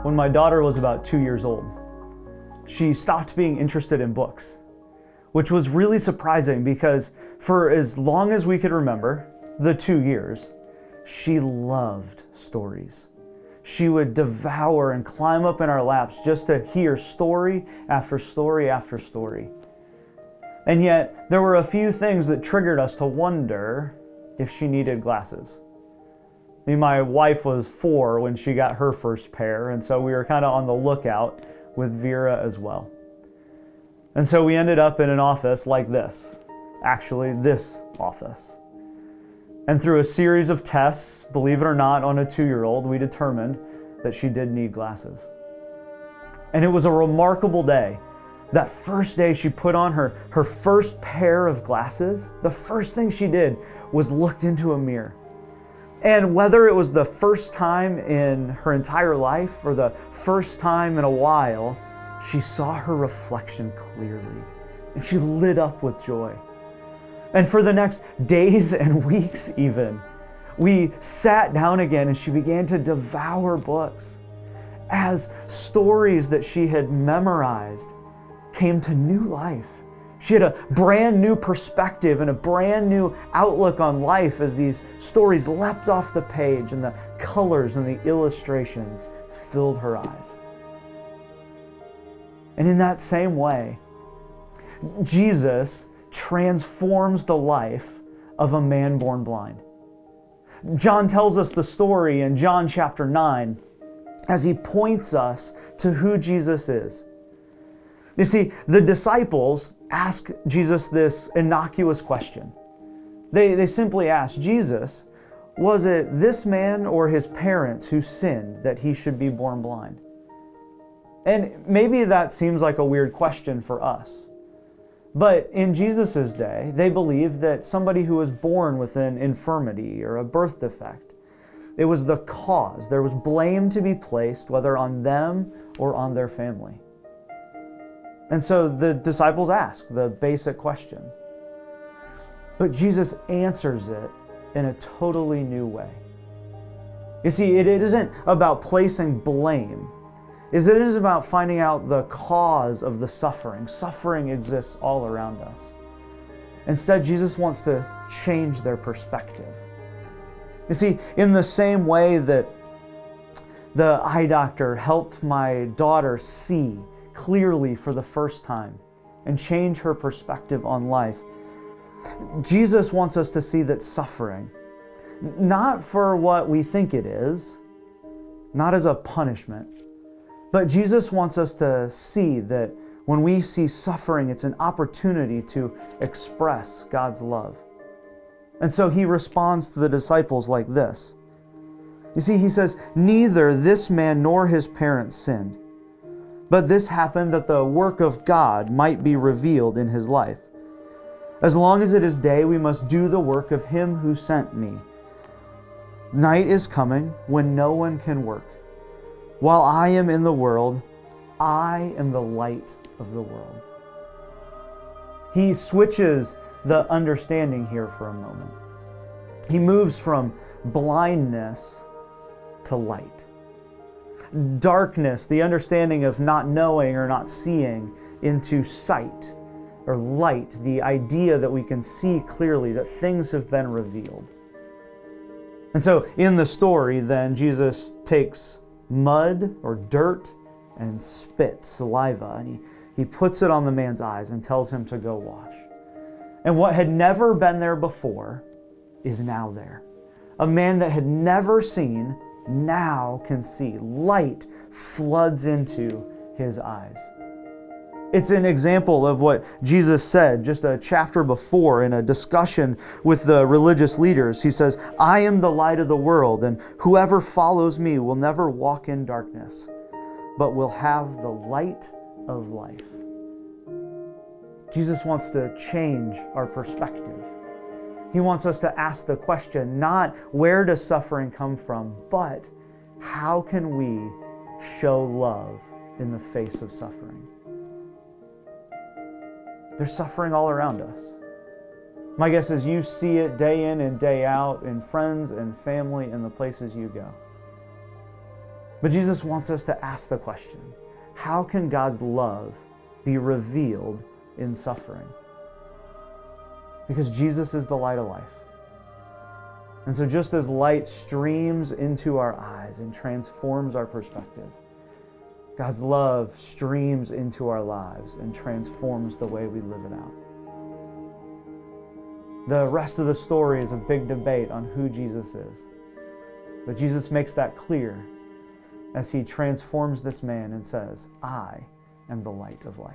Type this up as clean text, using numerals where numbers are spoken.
when my daughter was about 2 years old. She stopped being interested in books, which was really surprising because for as long as we could remember, the 2 years, she loved stories. She would devour and climb up in our laps just to hear story after story after story. And yet, there were a few things that triggered us to wonder if she needed glasses. My wife was 4 when she got her first pair, and so we were kind of on the lookout with Vera as well. And so we ended up in an office like this. Actually, this office. And through a series of tests, believe it or not, on a 2-year-old, we determined that she did need glasses. And it was a remarkable day. That first day she put on her first pair of glasses, the first thing she did was looked into a mirror. And whether it was the first time in her entire life or the first time in a while, she saw her reflection clearly, and she lit up with joy. And for the next days and weeks even, we sat down again and she began to devour books as stories that she had memorized came to new life. She had a brand new perspective and a brand new outlook on life as these stories leapt off the page and the colors and the illustrations filled her eyes. And in that same way, Jesus transforms the life of a man born blind. John tells us the story in John chapter 9 as he points us to who Jesus is. You see, the disciples ask Jesus this innocuous question. They simply ask, Jesus, was it this man or his parents who sinned that he should be born blind? And maybe that seems like a weird question for us. But in Jesus' day, they believed that somebody who was born with an infirmity or a birth defect, it was the cause. There was blame to be placed, whether on them or on their family. And so the disciples ask the basic question. But Jesus answers it in a totally new way. You see, it isn't about placing blame. It is about finding out the cause of the suffering. Suffering exists all around us. Instead, Jesus wants to change their perspective. You see, in the same way that the eye doctor helped my daughter see clearly for the first time and change her perspective on life, Jesus wants us to see that suffering, not for what we think it is, not as a punishment, but Jesus wants us to see that when we see suffering, it's an opportunity to express God's love. And so he responds to the disciples like this. You see, he says, neither this man nor his parents sinned, but this happened that the work of God might be revealed in his life. As long as it is day, we must do the work of him who sent me. Night is coming when no one can work. While I am in the world, I am the light of the world. He switches the understanding here for a moment. He moves from blindness to light. Darkness, the understanding of not knowing or not seeing, into sight or light, the idea that we can see clearly, that things have been revealed. And so in the story then, Jesus takes mud or dirt and spit, saliva, and he puts it on the man's eyes and tells him to go wash. And what had never been there before is now there. A man that had never seen now can see. Light floods into his eyes. It's an example of what Jesus said just a chapter before in a discussion with the religious leaders. He says, I am the light of the world, and whoever follows me will never walk in darkness, but will have the light of life. Jesus wants to change our perspective. He wants us to ask the question, not where does suffering come from, but how can we show love in the face of suffering? There's suffering all around us. My guess is you see it day in and day out in friends and family and the places you go. But Jesus wants us to ask the question, how can God's love be revealed in suffering? Because Jesus is the light of life. And so just as light streams into our eyes and transforms our perspective, God's love streams into our lives and transforms the way we live it out. The rest of the story is a big debate on who Jesus is. But Jesus makes that clear as he transforms this man and says, I am the light of life.